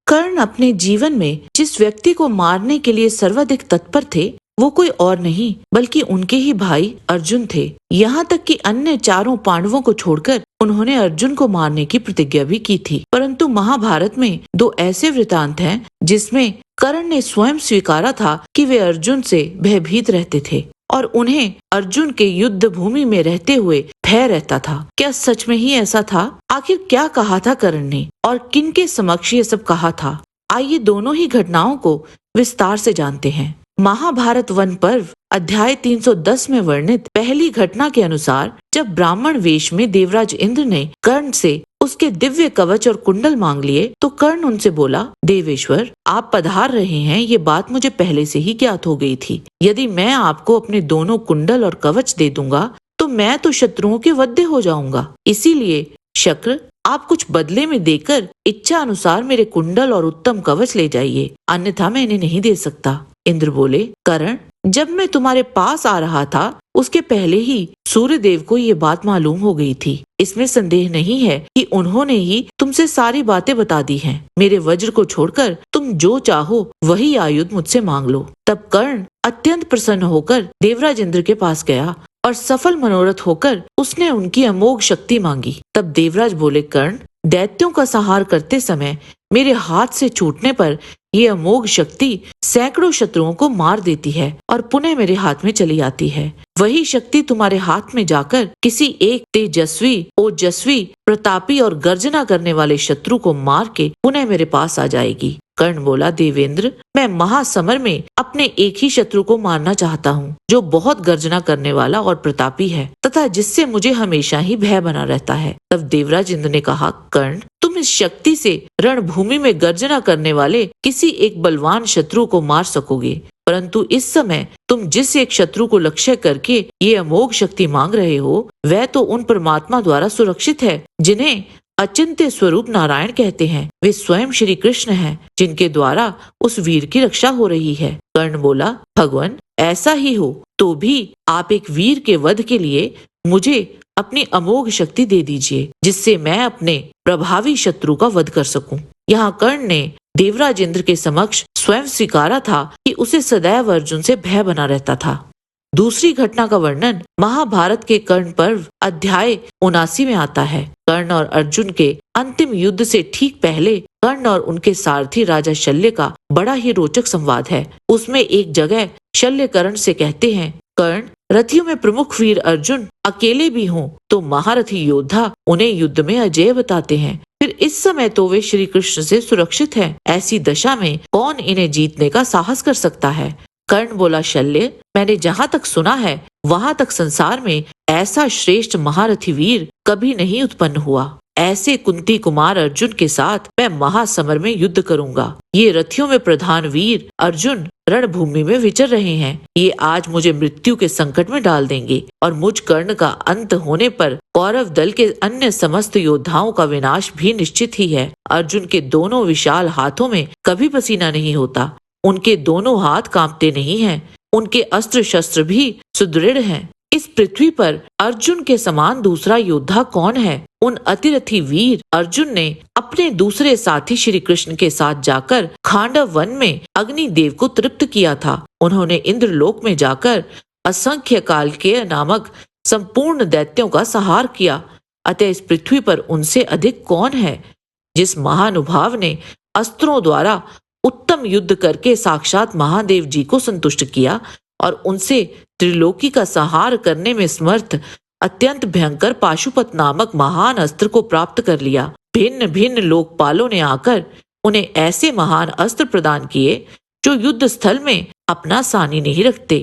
कर्ण अपने जीवन में जिस व्यक्ति को मारने के लिए सर्वाधिक तत्पर थे वो कोई और नहीं बल्कि उनके ही भाई अर्जुन थे। यहाँ तक कि अन्य चारों पांडवों को छोड़कर उन्होंने अर्जुन को मारने की प्रतिज्ञा भी की थी। परंतु महाभारत में दो ऐसे वृतांत हैं जिसमें कर्ण ने स्वयं स्वीकारा था कि वे अर्जुन से भयभीत रहते थे और उन्हें अर्जुन के युद्ध भूमि में रहते हुए भय रहता था। क्या सच में ही ऐसा था? आखिर क्या कहा था कर्ण ने और किनके समक्ष ये सब कहा था? आइए दोनों ही घटनाओं को विस्तार से जानते हैं। महाभारत वन पर्व अध्याय 310 में वर्णित पहली घटना के अनुसार जब ब्राह्मण वेश में देवराज इंद्र ने कर्ण से उसके दिव्य कवच और कुंडल मांग लिए तो कर्ण उनसे बोला, देवेश्वर आप पधार रहे हैं ये बात मुझे पहले से ही ज्ञात हो गई थी। यदि मैं आपको अपने दोनों कुंडल और कवच दे दूंगा तो मैं तो शत्रुओं के वध्य हो जाऊंगा। इसीलिए शक्र आप कुछ बदले में देकर इच्छा अनुसार मेरे कुंडल और उत्तम कवच ले जाइए, अन्यथा मैं इन्हें नहीं दे सकता। इंद्र बोले, कर्ण जब मैं तुम्हारे पास आ रहा था उसके पहले ही सूर्य देव को ये बात मालूम हो गई थी। इसमें संदेह नहीं है कि उन्होंने ही तुमसे सारी बातें बता दी हैं। मेरे वज्र को छोड़कर तुम जो चाहो वही आयुध मुझसे मांग लो। तब कर्ण अत्यंत प्रसन्न होकर देवराज इंद्र के पास गया और सफल मनोरथ होकर उसने उनकी अमोघ शक्ति मांगी। तब देवराज बोले, कर्ण दैत्यों का संहार करते समय मेरे हाथ से छूटने पर ये अमोघ शक्ति सैकड़ों शत्रुओं को मार देती है और पुनः मेरे हाथ में चली आती है। वही शक्ति तुम्हारे हाथ में जाकर किसी एक तेजस्वी, ओजस्वी, प्रतापी और गर्जना करने वाले शत्रु को मार के पुनः मेरे पास आ जाएगी। कर्ण बोला, देवेंद्र मैं महासमर में अपने एक ही शत्रु को मारना चाहता हूँ जो बहुत गर्जना करने वाला और प्रतापी है तथा जिससे मुझे हमेशा ही भय बना रहता है। तब देवराज इंद्र ने कहा, कर्ण तुम इस शक्ति से रणभूमि में गर्जना करने वाले किसी एक बलवान शत्रु को मार सकोगे, परंतु इस समय तुम जिस एक शत्रु को लक्ष्य करके ये अमोघ शक्ति मांग रहे हो वह तो उन परमात्मा द्वारा सुरक्षित है जिन्हें अचिंत्य स्वरूप नारायण कहते हैं। वे स्वयं श्री कृष्ण हैं जिनके द्वारा उस वीर की रक्षा हो रही है। कर्ण बोला, भगवान ऐसा ही हो तो भी आप एक वीर के वध के लिए मुझे अपनी अमोघ शक्ति दे दीजिए जिससे मैं अपने प्रभावी शत्रु का वध कर सकूं। यहाँ कर्ण ने देवराज इंद्र के समक्ष स्वयं स्वीकारा था कि उसे सदैव अर्जुन से भय बना रहता था। दूसरी घटना का वर्णन महाभारत के कर्ण पर्व अध्याय 79 में आता है। कर्ण और अर्जुन के अंतिम युद्ध से ठीक पहले कर्ण और उनके सारथी राजा शल्य का बड़ा ही रोचक संवाद है। उसमें एक जगह शल्य कर्ण से कहते हैं, कर्ण रथियों में प्रमुख वीर अर्जुन अकेले भी हों तो महारथी योद्धा उन्हें युद्ध में अजेय बताते हैं। फिर इस समय तो वे श्री कृष्ण से सुरक्षित हैं। ऐसी दशा में कौन इन्हें जीतने का साहस कर सकता है? कर्ण बोला, शल्य मैंने जहाँ तक सुना है वहाँ तक संसार में ऐसा श्रेष्ठ महारथी वीर कभी नहीं उत्पन्न हुआ। ऐसे कुंती कुमार अर्जुन के साथ मैं महासमर में युद्ध करूंगा। ये रथियों में प्रधान वीर अर्जुन रणभूमि में विचर रहे हैं। ये आज मुझे मृत्यु के संकट में डाल देंगे और मुझ कर्ण का अंत होने पर कौरव दल के अन्य समस्त योद्धाओं का विनाश भी निश्चित ही है। अर्जुन के दोनों विशाल हाथों में कभी पसीना नहीं होता, उनके दोनों हाथ कांपते नहीं हैं, उनके अस्त्र शस्त्र भी सुदृढ़ हैं। इस पृथ्वी पर अर्जुन के समान दूसरा योद्धा कौन है? उन अतिरथी वीर अर्जुन ने अपने दूसरे साथी श्री कृष्ण के साथ जाकर खांडव वन में अग्निदेव को तृप्त किया था। उन्होंने इंद्रलोक में जाकर असंख्य कालकेय नामक संपूर्ण दैत्यों का संहार किया। अतः इस पृथ्वी पर उनसे अधिक कौन है? जिस महानुभाव ने अस्त्रों द्वारा उत्तम युद्ध करके साक्षात महादेव जी को संतुष्ट किया और उनसे त्रिलोकी का संहार करने में समर्थ अत्यंत भयंकर पाशुपत नामक महान अस्त्र को प्राप्त कर लिया। भिन्न भिन्न लोकपालों ने आकर उन्हें ऐसे महान अस्त्र प्रदान किए जो युद्ध स्थल में अपना सानी नहीं रखते।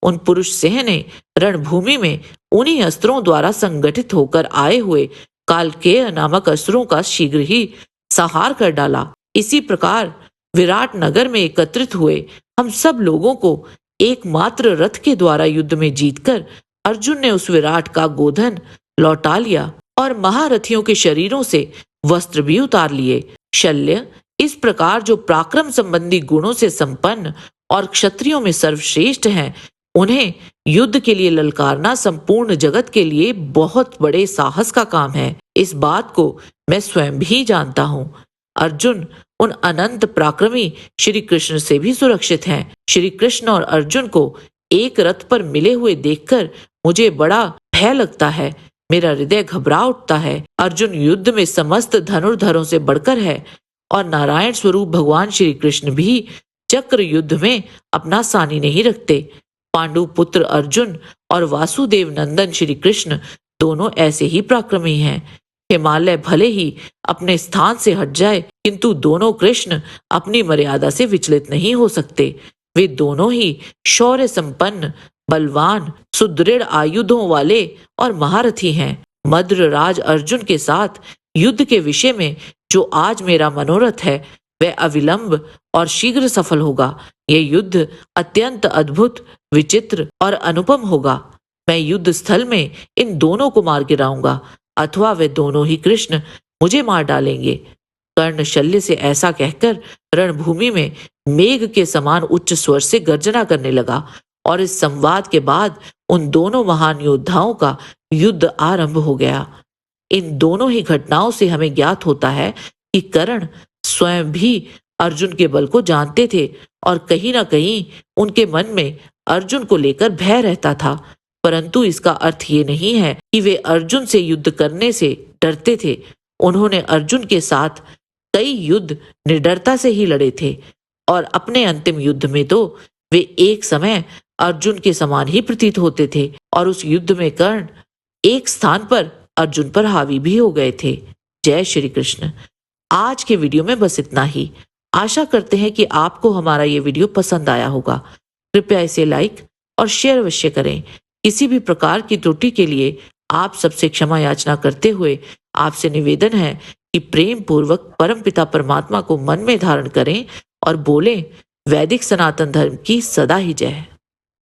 उन पुरुष सिंह ने रणभूमि में उन्हीं अस्त्रों द्वारा संगठित होकर आए हुए कालकेय नामक अस्त्रों का शीघ्र ही संहार कर डाला। इसी प्रकार विराट नगर में एकत्रित हुए हम सब लोगों को एकमात्र रथ के द्वारा युद्ध में जीतकर अर्जुन ने उस विराट का गोधन लौटा लिया और महारथियों के शरीरों से वस्त्र भी उतार लिए। शल्य इस प्रकार जो पराक्रम संबंधी गुणों से संपन्न और क्षत्रियों में सर्वश्रेष्ठ हैं, उन्हें युद्ध के लिए ललकारना संपूर्ण जगत के लिए बहुत बड़े साहस का काम है। इस बात को मैं स्वयं भी जानता हूँ। अर्जुन उन अनंत पराक्रमी श्री कृष्ण से भी सुरक्षित हैं। श्री कृष्ण और अर्जुन को एक रथ पर मिले हुए देखकर मुझे बड़ा भय लगता है। मेरा हृदय घबरा उठता है। अर्जुन युद्ध में समस्त धनुर्धरों से बढ़कर है और नारायण स्वरूप भगवान श्री कृष्ण भी चक्र युद्ध में अपना सानी नहीं रखते। पांडु पुत्र अर्जुन और वासुदेव नंदन श्री कृष्ण दोनों ऐसे ही पराक्रमी हैं। हिमालय भले ही अपने स्थान से हट जाए, किंतु दोनों कृष्ण अपनी मर्यादा से विचलित नहीं हो सकते। वे दोनों ही शौर्य संपन्न, बलवान, सुदृढ़ आयुधों वाले और महारथी हैं। मद्र राज अर्जुन के साथ युद्ध के विषय में जो आज मेरा मनोरथ है, वह अविलंब और शीघ्र सफल होगा। यह युद्ध अत्यंत अद्भुत, विचित्र और अनुपम होगा। मैं युद्ध स्थल में इन दोनों को मार गिराऊंगा, अथवा वे दोनों ही कृष्ण मुझे मार डालेंगे। कर्ण शल्य से ऐसा कहकर रणभूमि में मेघ के समान उच्च स्वर से गर्जना करने लगा और इस संवाद के बाद उन दोनों महान योद्धाओं का युद्ध आरंभ हो गया। इन दोनों ही घटनाओं से हमें ज्ञात होता है कि कर्ण स्वयं भी अर्जुन के बल को जानते थे और कहीं ना कहीं उनके मन में अर्जुन को लेकर भय रहता था। परंतु इसका अर्थ ये नहीं है कि वे अर्जुन से युद्ध करने से डरते थे। उन्होंने अर्जुन के साथ कई युद्ध निडरता से ही लड़े थे और अपने अंतिम युद्ध में तो वे एक समय अर्जुन के समान ही प्रतीत होते थे और उस युद्ध में कर्ण एक स्थान पर अर्जुन पर हावी भी हो गए थे। जय श्री कृष्ण। आज के वीडियो में बस इतना ही। आशा करते हैं कि आपको हमारा ये वीडियो पसंद आया होगा। कृपया इसे लाइक और शेयर अवश्य करें। किसी भी प्रकार की त्रुटि के लिए आप सबसे क्षमा याचना करते हुए आपसे निवेदन है कि प्रेम पूर्वक परमपिता परमात्मा को मन में धारण करें और बोलें, वैदिक सनातन धर्म की सदा ही जय।